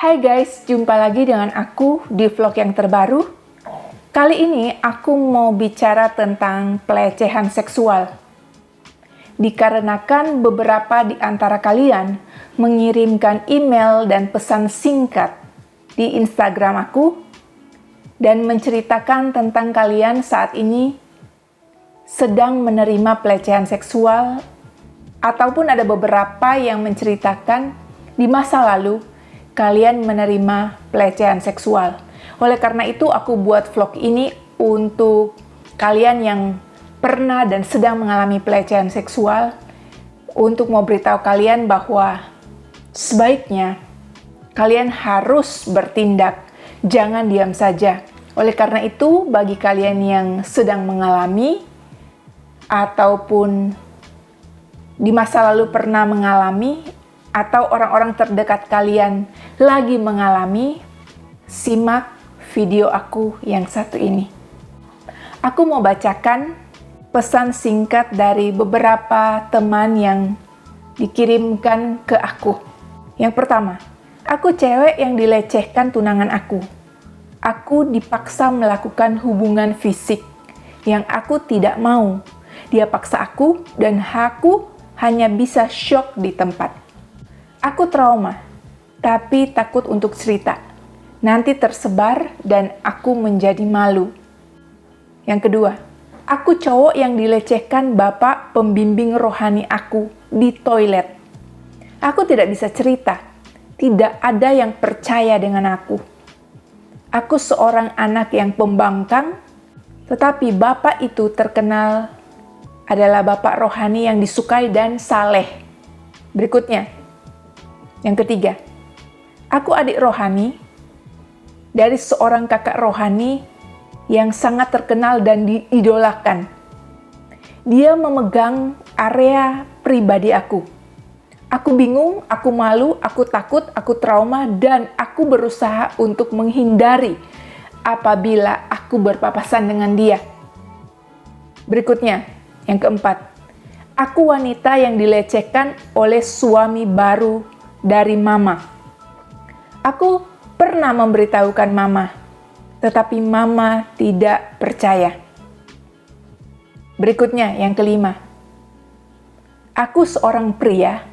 Hai guys, jumpa lagi dengan aku di vlog yang terbaru. Kali ini aku mau bicara tentang pelecehan seksual. Dikarenakan beberapa di antara kalian mengirimkan email dan pesan singkat di Instagram aku dan menceritakan tentang kalian saat ini sedang menerima pelecehan seksual, ataupun ada beberapa yang menceritakan di masa lalu kalian menerima pelecehan seksual. Oleh karena itu, aku buat vlog ini untuk kalian yang pernah dan sedang mengalami pelecehan seksual, untuk mau beritahu kalian bahwa sebaiknya kalian harus bertindak, jangan diam saja. Oleh karena itu, bagi kalian yang sedang mengalami ataupun di masa lalu pernah mengalami, atau orang-orang terdekat kalian lagi mengalami, simak video aku yang satu ini. Aku mau bacakan pesan singkat dari beberapa teman yang dikirimkan ke aku. Yang pertama, aku cewek yang dilecehkan tunangan aku. Aku dipaksa melakukan hubungan fisik yang aku tidak mau. Dia paksa aku dan aku hanya bisa syok di tempat. Aku trauma, tapi takut untuk cerita. Nanti tersebar dan aku menjadi malu. Yang kedua, aku cowok yang dilecehkan bapak pembimbing rohani aku di toilet. Aku tidak bisa cerita. Tidak ada yang percaya dengan aku. Aku seorang anak yang pembangkang, tetapi bapak itu terkenal adalah bapak rohani yang disukai dan saleh. Berikutnya, yang ketiga, aku adik rohani dari seorang kakak rohani yang sangat terkenal dan diidolakan. Dia memegang area pribadi aku. Aku bingung, aku malu, aku takut, aku trauma, dan aku berusaha untuk menghindari apabila aku berpapasan dengan dia. Berikutnya, yang keempat, aku wanita yang dilecehkan oleh suami baru dari mama. Aku pernah memberitahukan mama, tetapi mama tidak percaya. Berikutnya, yang kelima. Aku seorang pria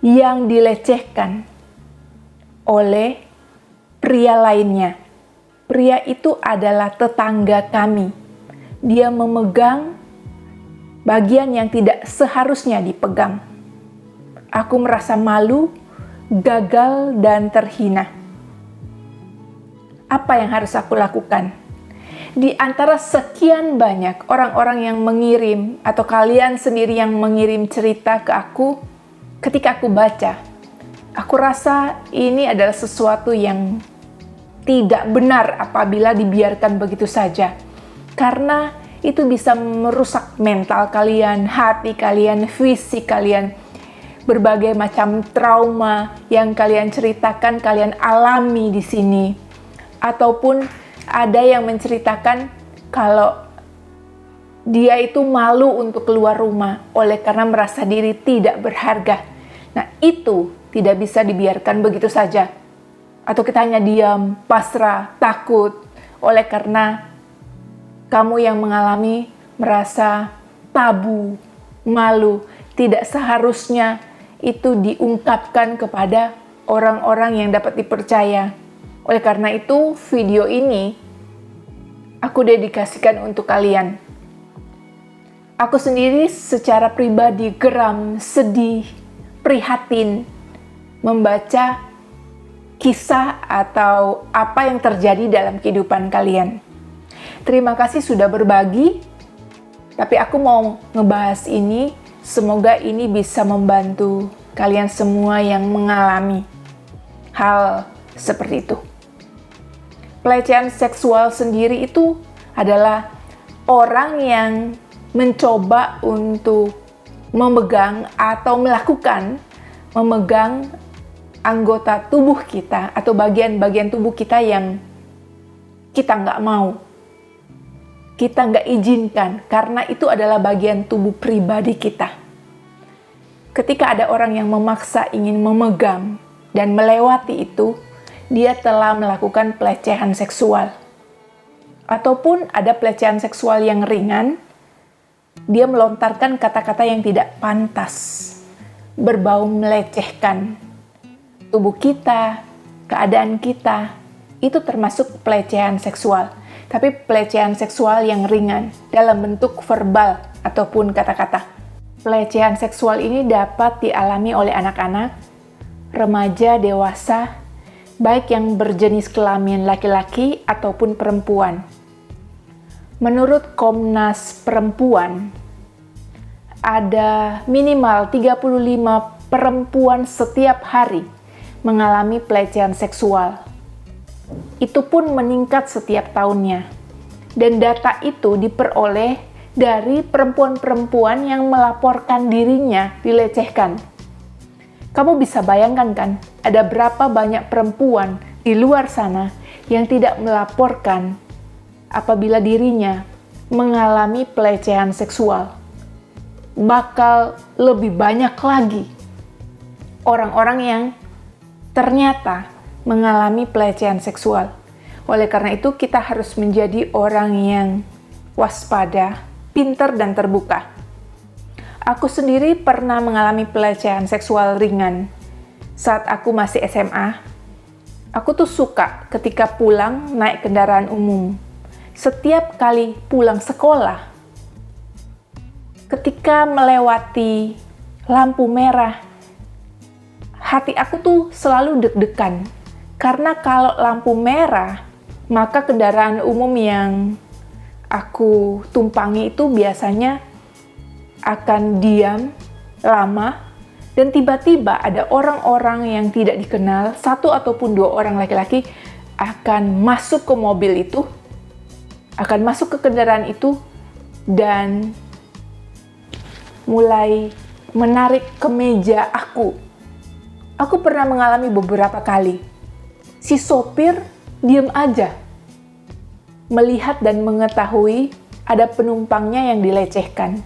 yang dilecehkan oleh pria lainnya. Pria itu adalah tetangga kami. Dia memegang bagian yang tidak seharusnya dipegang. Aku merasa malu, gagal, dan terhina. Apa yang harus aku lakukan? Di antara sekian banyak orang-orang yang mengirim, atau kalian sendiri yang mengirim cerita ke aku, ketika aku baca, aku rasa ini adalah sesuatu yang tidak benar apabila dibiarkan begitu saja. Karena itu bisa merusak mental kalian, hati kalian, fisik kalian. Berbagai macam trauma yang kalian ceritakan, kalian alami di sini. Ataupun ada yang menceritakan kalau dia itu malu untuk keluar rumah oleh karena merasa diri tidak berharga. Nah, itu tidak bisa dibiarkan begitu saja. Atau kita hanya diam, pasrah, takut oleh karena kamu yang mengalami merasa tabu, malu, tidak seharusnya itu diungkapkan kepada orang-orang yang dapat dipercaya. Oleh karena itu, video ini aku dedikasikan untuk kalian. Aku sendiri secara pribadi geram, sedih, prihatin membaca kisah atau apa yang terjadi dalam kehidupan kalian. Terima kasih sudah berbagi, tapi aku mau ngebahas ini. Semoga ini bisa membantu kalian semua yang mengalami hal seperti itu. Pelecehan seksual sendiri itu adalah orang yang mencoba untuk memegang atau memegang anggota tubuh kita atau bagian-bagian tubuh kita yang kita nggak mau. Kita nggak izinkan karena itu adalah bagian tubuh pribadi kita. Ketika ada orang yang memaksa ingin memegang dan melewati itu, dia telah melakukan pelecehan seksual. Ataupun ada pelecehan seksual yang ringan, dia melontarkan kata-kata yang tidak pantas, berbau melecehkan. Tubuh kita, keadaan kita, itu termasuk pelecehan seksual. Tapi pelecehan seksual yang ringan, dalam bentuk verbal ataupun kata-kata. Pelecehan seksual ini dapat dialami oleh anak-anak, remaja, dewasa, baik yang berjenis kelamin laki-laki ataupun perempuan. Menurut Komnas Perempuan, ada minimal 35 perempuan setiap hari mengalami pelecehan seksual. Itu pun meningkat setiap tahunnya. Dan data itu diperoleh dari perempuan-perempuan yang melaporkan dirinya dilecehkan. Kamu bisa bayangkan kan, ada berapa banyak perempuan di luar sana yang tidak melaporkan apabila dirinya mengalami pelecehan seksual. Bakal lebih banyak lagi orang-orang yang ternyata mengalami pelecehan seksual. Oleh karena itu, kita harus menjadi orang yang waspada, pintar, dan terbuka. Aku sendiri pernah mengalami pelecehan seksual ringan. Saat aku masih SMA, aku tuh suka ketika pulang naik kendaraan umum. Setiap kali pulang sekolah, ketika melewati lampu merah, hati aku tuh selalu deg-degan. Karena kalau lampu merah, maka kendaraan umum yang aku tumpangi itu biasanya akan diam lama, dan tiba-tiba ada orang-orang yang tidak dikenal, satu ataupun dua orang laki-laki akan masuk ke mobil itu, akan masuk ke kendaraan itu, dan mulai menarik kemeja aku. Aku pernah mengalami beberapa kali. Si sopir diam aja, melihat dan mengetahui ada penumpangnya yang dilecehkan.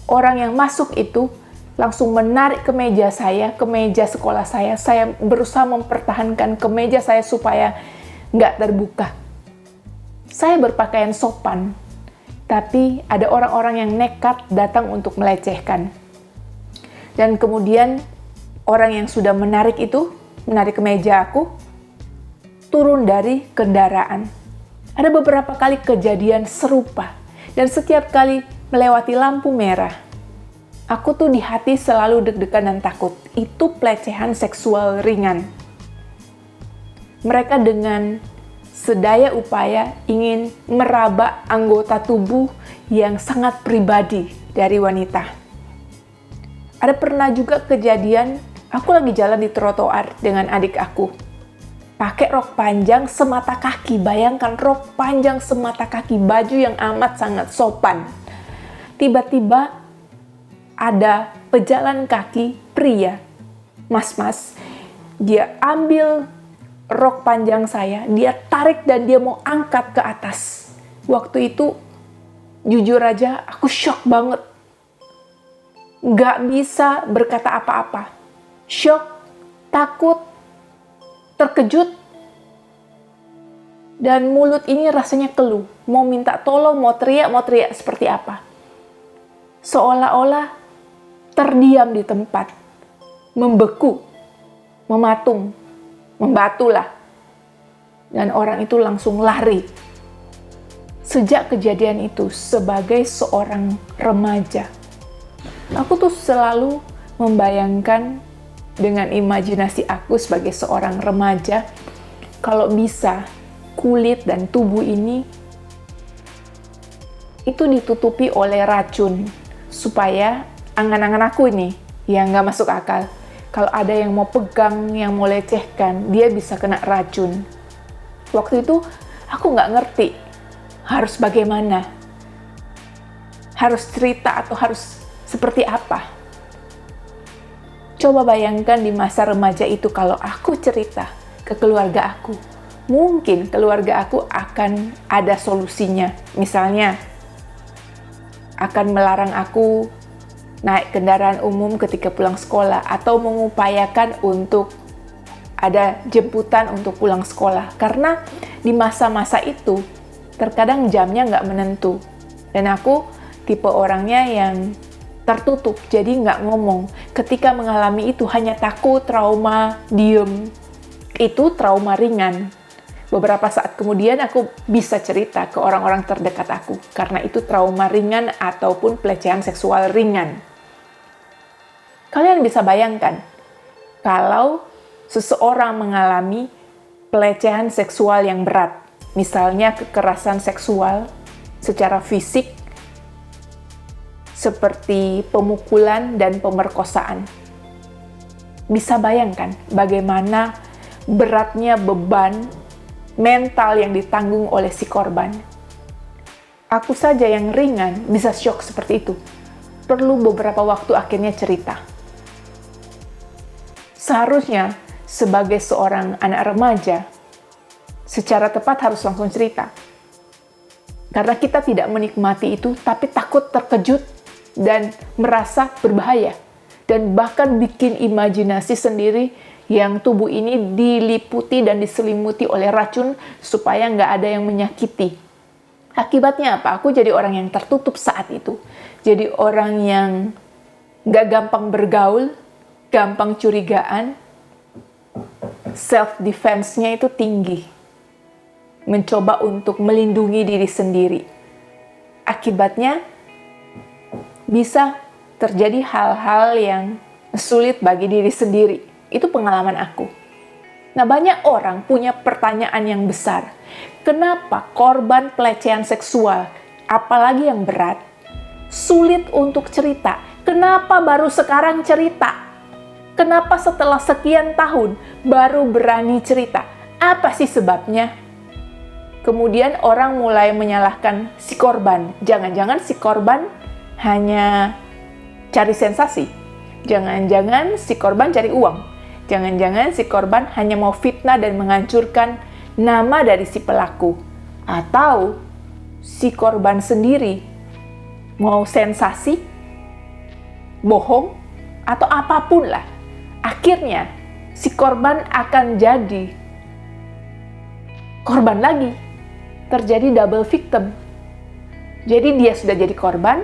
Orang yang masuk itu langsung menarik kemeja saya, kemeja sekolah saya. Saya berusaha mempertahankan kemeja saya supaya nggak terbuka. Saya berpakaian sopan, tapi ada orang-orang yang nekat datang untuk melecehkan. Dan kemudian orang yang sudah menarik itu, menarik kemeja aku, turun dari kendaraan. Ada beberapa kali kejadian serupa, dan setiap kali melewati lampu merah, aku tuh di hati selalu deg-degan dan takut. Itu pelecehan seksual ringan. Mereka dengan sedaya upaya ingin meraba anggota tubuh yang sangat pribadi dari wanita. Ada pernah juga kejadian, aku lagi jalan di trotoar dengan adik aku. Pakai rok panjang semata kaki, bayangkan rok panjang semata kaki, baju yang amat sangat sopan. Tiba-tiba ada pejalan kaki pria, mas-mas, dia ambil rok panjang saya, dia tarik dan dia mau angkat ke atas. Waktu itu, jujur aja, aku shock banget. Gak bisa berkata apa-apa. Shock, takut, terkejut, dan mulut ini rasanya keluh. Mau minta tolong, mau teriak seperti apa. Seolah-olah terdiam di tempat, membeku, mematung, membatulah. Dan orang itu langsung lari. Sejak kejadian itu, sebagai seorang remaja, aku tuh selalu membayangkan dengan imajinasi aku sebagai seorang remaja, kalau bisa kulit dan tubuh ini itu ditutupi oleh racun, supaya angan-angan aku ini yang nggak masuk akal. Kalau ada yang mau pegang, yang mau lecehkan, dia bisa kena racun. Waktu itu aku nggak ngerti harus bagaimana, harus cerita atau harus seperti apa. Coba bayangkan di masa remaja itu kalau aku cerita ke keluarga aku, mungkin keluarga aku akan ada solusinya. Misalnya, akan melarang aku naik kendaraan umum ketika pulang sekolah, atau mengupayakan untuk ada jemputan untuk pulang sekolah. Karena di masa-masa itu, terkadang jamnya nggak menentu. Dan aku tipe orangnya yang tertutup, jadi nggak ngomong. Ketika mengalami itu, hanya takut, trauma, diem. Itu trauma ringan. Beberapa saat kemudian aku bisa cerita ke orang-orang terdekat aku, karena itu trauma ringan ataupun pelecehan seksual ringan. Kalian bisa bayangkan, kalau seseorang mengalami pelecehan seksual yang berat, misalnya kekerasan seksual secara fisik, seperti pemukulan dan pemerkosaan. Bisa bayangkan bagaimana beratnya beban mental yang ditanggung oleh si korban. Aku saja yang ringan bisa syok seperti itu. Perlu beberapa waktu akhirnya cerita. Seharusnya sebagai seorang anak remaja, secara tepat harus langsung cerita. Karena kita tidak menikmati itu, tapi takut terkejut dan merasa berbahaya. Dan bahkan bikin imajinasi sendiri yang tubuh ini diliputi dan diselimuti oleh racun supaya nggak ada yang menyakiti. Akibatnya apa? Aku jadi orang yang tertutup saat itu. Jadi orang yang nggak gampang bergaul, gampang curigaan, self-defense-nya itu tinggi. Mencoba untuk melindungi diri sendiri. Akibatnya bisa terjadi hal-hal yang sulit bagi diri sendiri. Itu pengalaman aku. Nah, banyak orang punya pertanyaan yang besar. Kenapa korban pelecehan seksual, apalagi yang berat, sulit untuk cerita? Kenapa baru sekarang cerita? Kenapa setelah sekian tahun baru berani cerita? Apa sih sebabnya? Kemudian orang mulai menyalahkan si korban. Jangan-jangan si korban hanya cari sensasi. Jangan-jangan si korban cari uang. Jangan-jangan si korban hanya mau fitnah dan menghancurkan nama dari si pelaku. Atau si korban sendiri mau sensasi, bohong, atau apapun lah. Akhirnya si korban akan jadi korban lagi. Terjadi double victim. Jadi dia sudah jadi korban,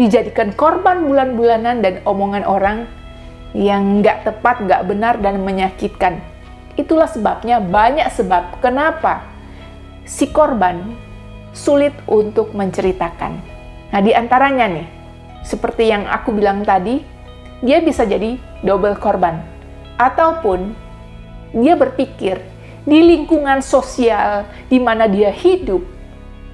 dijadikan korban bulan-bulanan dan omongan orang yang nggak tepat, nggak benar, dan menyakitkan. Itulah sebabnya, banyak sebab kenapa si korban sulit untuk menceritakan. Nah, di antaranya nih, seperti yang aku bilang tadi, dia bisa jadi double korban. Ataupun dia berpikir di lingkungan sosial di mana dia hidup,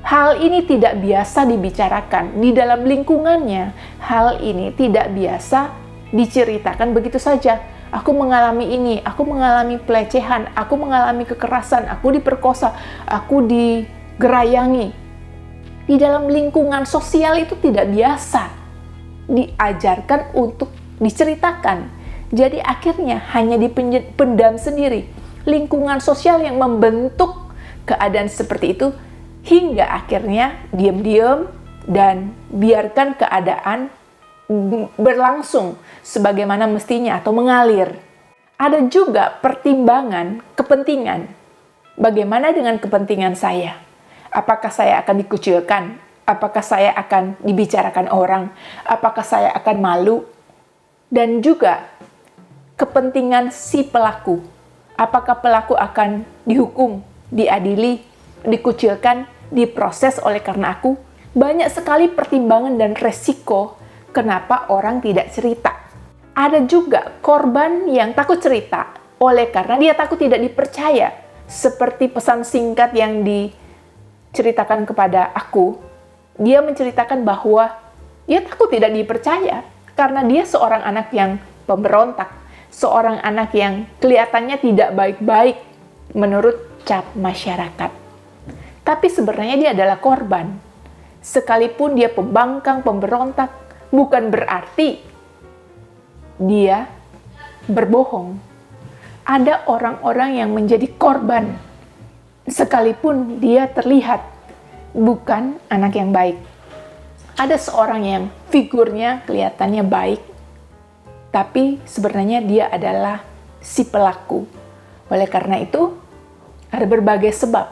hal ini tidak biasa dibicarakan. Di dalam lingkungannya, hal ini tidak biasa diceritakan begitu saja. Aku mengalami ini, aku mengalami pelecehan, aku mengalami kekerasan, aku diperkosa, aku digerayangi. Di dalam lingkungan sosial itu tidak biasa diajarkan untuk diceritakan. Jadi akhirnya hanya dipendam sendiri. Lingkungan sosial yang membentuk keadaan seperti itu hingga akhirnya diam-diam dan biarkan keadaan berlangsung sebagaimana mestinya atau mengalir. Ada juga pertimbangan kepentingan. Bagaimana dengan kepentingan saya? Apakah saya akan dikucilkan? Apakah saya akan dibicarakan orang? Apakah saya akan malu? Dan juga kepentingan si pelaku. Apakah pelaku akan dihukum, diadili, dikucilkan, diproses oleh karena aku? Banyak sekali pertimbangan dan resiko kenapa orang tidak cerita. Ada juga korban yang takut cerita oleh karena dia takut tidak dipercaya. Seperti pesan singkat yang diceritakan kepada aku, dia menceritakan bahwa dia takut tidak dipercaya karena dia seorang anak yang pemberontak, seorang anak yang kelihatannya tidak baik-baik menurut cap masyarakat. Tapi sebenarnya dia adalah korban. Sekalipun dia pembangkang, pemberontak, bukan berarti dia berbohong. Ada orang-orang yang menjadi korban, sekalipun dia terlihat bukan anak yang baik. Ada seorang yang figurnya kelihatannya baik, tapi sebenarnya dia adalah si pelaku. Oleh karena itu, ada berbagai sebab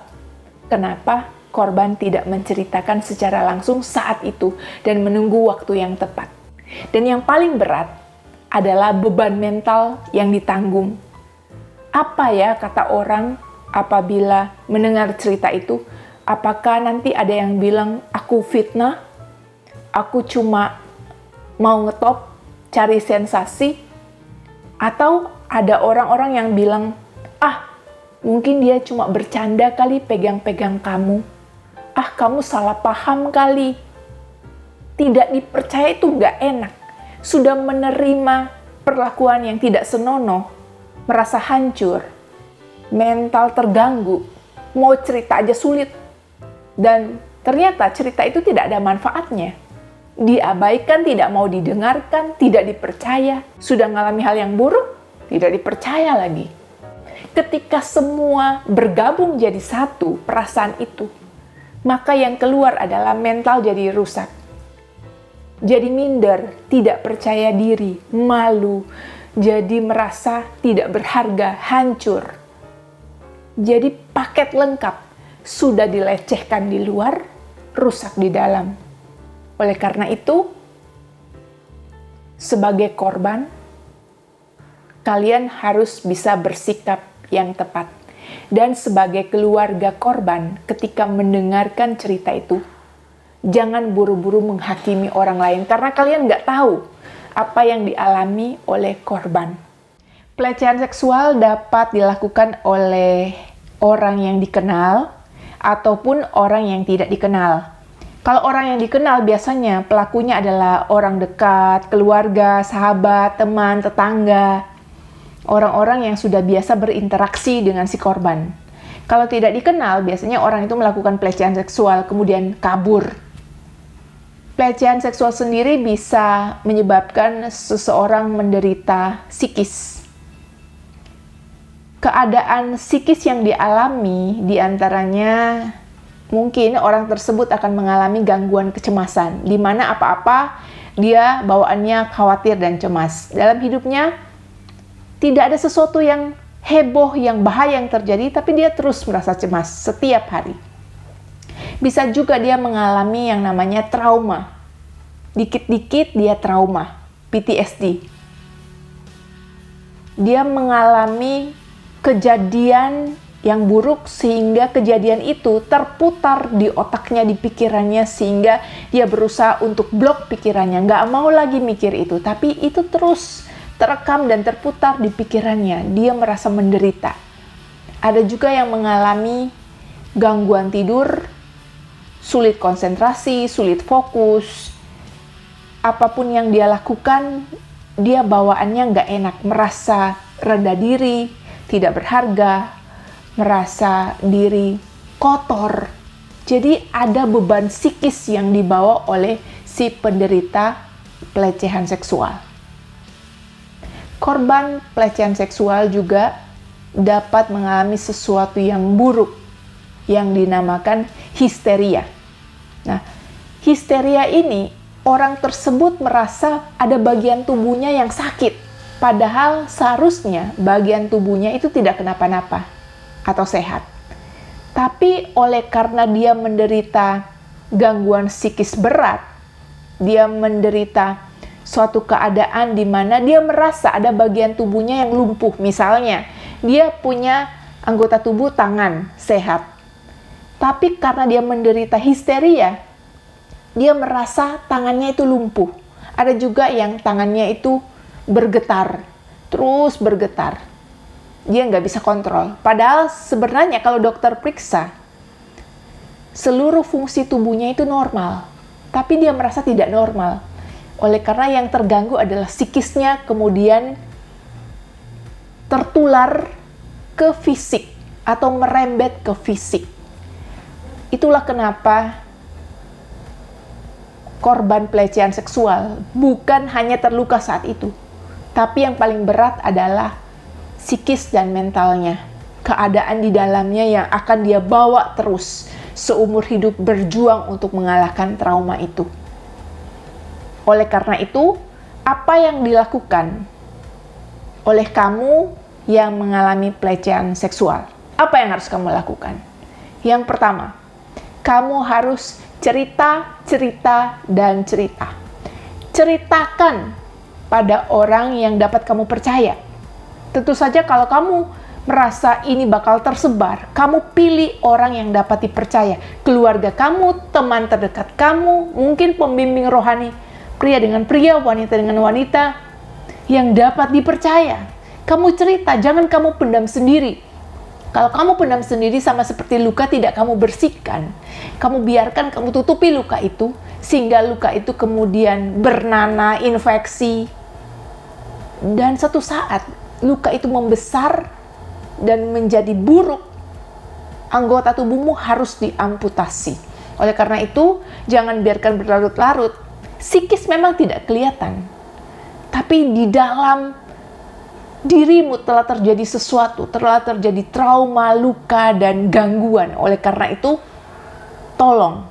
kenapa korban tidak menceritakan secara langsung saat itu dan menunggu waktu yang tepat. Dan yang paling berat adalah beban mental yang ditanggung. Apa ya kata orang apabila mendengar cerita itu? Apakah nanti ada yang bilang aku fitnah? Aku cuma mau ngetop, cari sensasi? Atau ada orang-orang yang bilang, mungkin dia cuma bercanda kali pegang-pegang kamu. Kamu salah paham kali. Tidak dipercaya itu nggak enak. Sudah menerima perlakuan yang tidak senonoh, merasa hancur, mental terganggu, mau cerita aja sulit. Dan ternyata cerita itu tidak ada manfaatnya. Diabaikan, tidak mau didengarkan, tidak dipercaya. Sudah mengalami hal yang buruk, tidak dipercaya lagi. Ketika semua bergabung jadi satu perasaan itu, maka yang keluar adalah mental jadi rusak. Jadi minder, tidak percaya diri, malu, jadi merasa tidak berharga, hancur. Jadi paket lengkap, sudah dilecehkan di luar, rusak di dalam. Oleh karena itu, sebagai korban, kalian harus bisa bersikap yang tepat. Dan sebagai keluarga korban, ketika mendengarkan cerita itu, jangan buru-buru menghakimi orang lain, karena kalian nggak tahu apa yang dialami oleh korban. Pelecehan seksual dapat dilakukan oleh orang yang dikenal, ataupun orang yang tidak dikenal. Kalau orang yang dikenal biasanya pelakunya adalah orang dekat, keluarga, sahabat, teman, tetangga. Orang-orang yang sudah biasa berinteraksi dengan si korban. Kalau tidak dikenal, biasanya orang itu melakukan pelecehan seksual kemudian kabur. Pelecehan seksual sendiri bisa menyebabkan seseorang menderita psikis. Keadaan psikis yang dialami diantaranya mungkin orang tersebut akan mengalami gangguan kecemasan, di mana apa-apa dia bawaannya khawatir dan cemas. Dalam hidupnya tidak ada sesuatu yang heboh, yang bahaya yang terjadi, tapi dia terus merasa cemas setiap hari. Bisa juga dia mengalami yang namanya trauma. Dikit-dikit dia trauma, PTSD. Dia mengalami kejadian yang buruk sehingga kejadian itu terputar di otaknya, di pikirannya, sehingga dia berusaha untuk blok pikirannya, nggak mau lagi mikir itu, tapi itu terus terekam dan terputar di pikirannya. Dia merasa menderita. Ada juga yang mengalami gangguan tidur, sulit konsentrasi, sulit fokus. Apapun yang dia lakukan, dia bawaannya nggak enak, merasa rendah diri, tidak berharga, merasa diri kotor. Jadi ada beban psikis yang dibawa oleh si penderita pelecehan seksual. Korban pelecehan seksual juga dapat mengalami sesuatu yang buruk yang dinamakan histeria. Nah, histeria ini orang tersebut merasa ada bagian tubuhnya yang sakit. Padahal seharusnya bagian tubuhnya itu tidak kenapa-napa atau sehat. Tapi oleh karena dia menderita gangguan psikis berat, dia menderita suatu keadaan di mana dia merasa ada bagian tubuhnya yang lumpuh. Misalnya, dia punya anggota tubuh tangan sehat. Tapi karena dia menderita histeria, dia merasa tangannya itu lumpuh. Ada juga yang tangannya itu bergetar, terus bergetar. Dia nggak bisa kontrol. Padahal sebenarnya kalau dokter periksa, seluruh fungsi tubuhnya itu normal. Tapi dia merasa tidak normal. Oleh karena yang terganggu adalah psikisnya, kemudian tertular ke fisik atau merembet ke fisik. Itulah kenapa korban pelecehan seksual bukan hanya terluka saat itu, tapi yang paling berat adalah psikis dan mentalnya. Keadaan di dalamnya yang akan dia bawa terus seumur hidup, berjuang untuk mengalahkan trauma itu. Oleh karena itu, apa yang dilakukan oleh kamu yang mengalami pelecehan seksual. Apa yang harus kamu lakukan? Yang pertama, kamu harus cerita. Ceritakan pada orang yang dapat kamu percaya. Tentu saja kalau kamu merasa ini bakal tersebar, kamu pilih orang yang dapat dipercaya. Keluarga kamu, teman terdekat kamu, mungkin pembimbing rohani, pria dengan pria, wanita dengan wanita, yang dapat dipercaya. Kamu cerita, jangan kamu pendam sendiri. Kalau kamu pendam sendiri sama seperti luka tidak kamu bersihkan. Kamu biarkan, kamu tutupi luka itu, sehingga luka itu kemudian bernanah, infeksi. Dan suatu saat, luka itu membesar dan menjadi buruk. Anggota tubuhmu harus diamputasi. Oleh karena itu, jangan biarkan berlarut-larut. Psikis memang tidak kelihatan. Tapi di dalam dirimu telah terjadi sesuatu, telah terjadi trauma, luka, dan gangguan. Oleh karena itu, tolong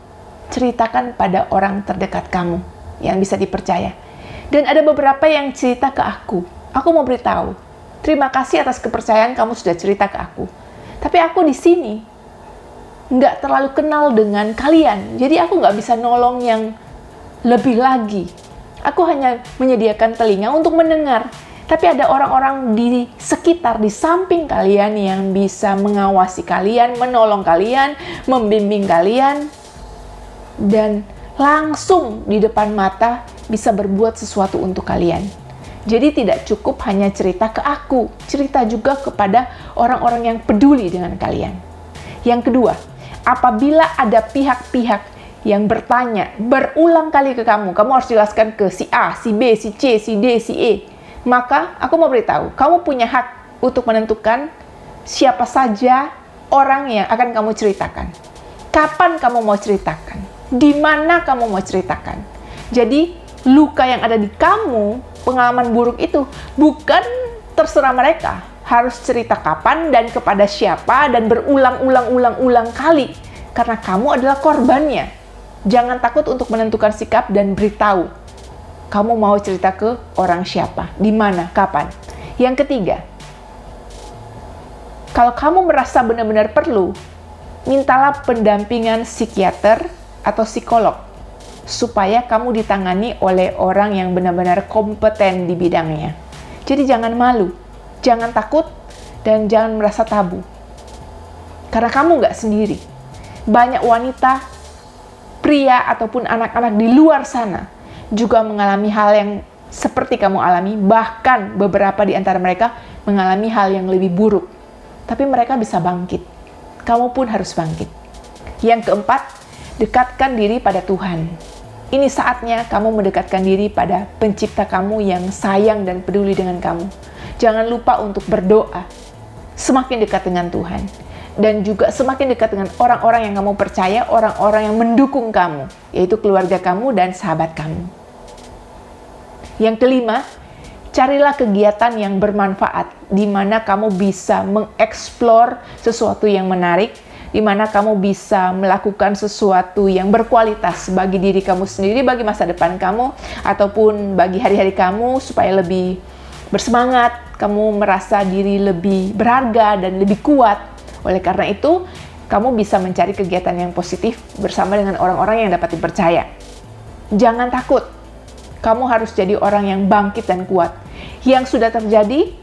ceritakan pada orang terdekat kamu yang bisa dipercaya. Dan ada beberapa yang cerita ke aku. Aku mau beritahu, terima kasih atas kepercayaan kamu sudah cerita ke aku. Tapi aku di sini nggak terlalu kenal dengan kalian, jadi aku nggak bisa nolong yang lebih lagi. Aku hanya menyediakan telinga untuk mendengar. Tapi ada orang-orang di sekitar, di samping kalian yang bisa mengawasi kalian, menolong kalian, membimbing kalian, dan langsung di depan mata bisa berbuat sesuatu untuk kalian. Jadi tidak cukup hanya cerita ke aku, cerita juga kepada orang-orang yang peduli dengan kalian. Yang kedua, apabila ada pihak-pihak yang bertanya berulang kali ke kamu harus jelaskan ke si A, si B, si C, si D, si E. Maka aku mau beritahu, kamu punya hak untuk menentukan siapa saja orang yang akan kamu ceritakan. Kapan kamu mau ceritakan? Di mana kamu mau ceritakan? Jadi, luka yang ada di kamu, pengalaman buruk itu, bukan terserah mereka. Harus cerita kapan dan kepada siapa dan berulang-ulang kali. Karena kamu adalah korbannya. Jangan takut untuk menentukan sikap dan beritahu. Kamu mau cerita ke orang siapa, di mana, kapan. Yang ketiga, kalau kamu merasa benar-benar perlu, mintalah pendampingan psikiater atau psikolog, supaya kamu ditangani oleh orang yang benar-benar kompeten di bidangnya. Jadi jangan malu, jangan takut, dan jangan merasa tabu. Karena kamu nggak sendiri. Banyak wanita, pria, ataupun anak-anak di luar sana juga mengalami hal yang seperti kamu alami, bahkan beberapa di antara mereka mengalami hal yang lebih buruk. Tapi mereka bisa bangkit. Kamu pun harus bangkit. Yang keempat, dekatkan diri pada Tuhan. Ini saatnya kamu mendekatkan diri pada pencipta kamu yang sayang dan peduli dengan kamu. Jangan lupa untuk berdoa. Semakin dekat dengan Tuhan. Dan juga semakin dekat dengan orang-orang yang kamu percaya, orang-orang yang mendukung kamu, yaitu keluarga kamu dan sahabat kamu. Yang kelima, carilah kegiatan yang bermanfaat, di mana kamu bisa mengeksplor sesuatu yang menarik, di mana kamu bisa melakukan sesuatu yang berkualitas bagi diri kamu sendiri, bagi masa depan kamu, ataupun bagi hari-hari kamu, supaya lebih bersemangat, kamu merasa diri lebih berharga dan lebih kuat. Oleh karena itu, kamu bisa mencari kegiatan yang positif bersama dengan orang-orang yang dapat dipercaya. Jangan takut. Kamu harus jadi orang yang bangkit dan kuat. Yang sudah terjadi,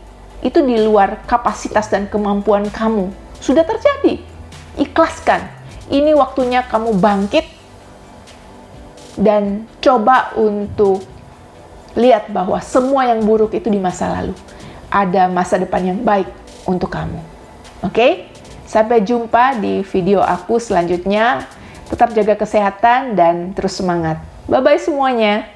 itu di luar kapasitas dan kemampuan kamu. Sudah terjadi. Ikhlaskan. Ini waktunya kamu bangkit dan coba untuk lihat bahwa semua yang buruk itu di masa lalu. Ada masa depan yang baik untuk kamu. Oke? Sampai jumpa di video aku selanjutnya. Tetap jaga kesehatan dan terus semangat. Bye-bye semuanya.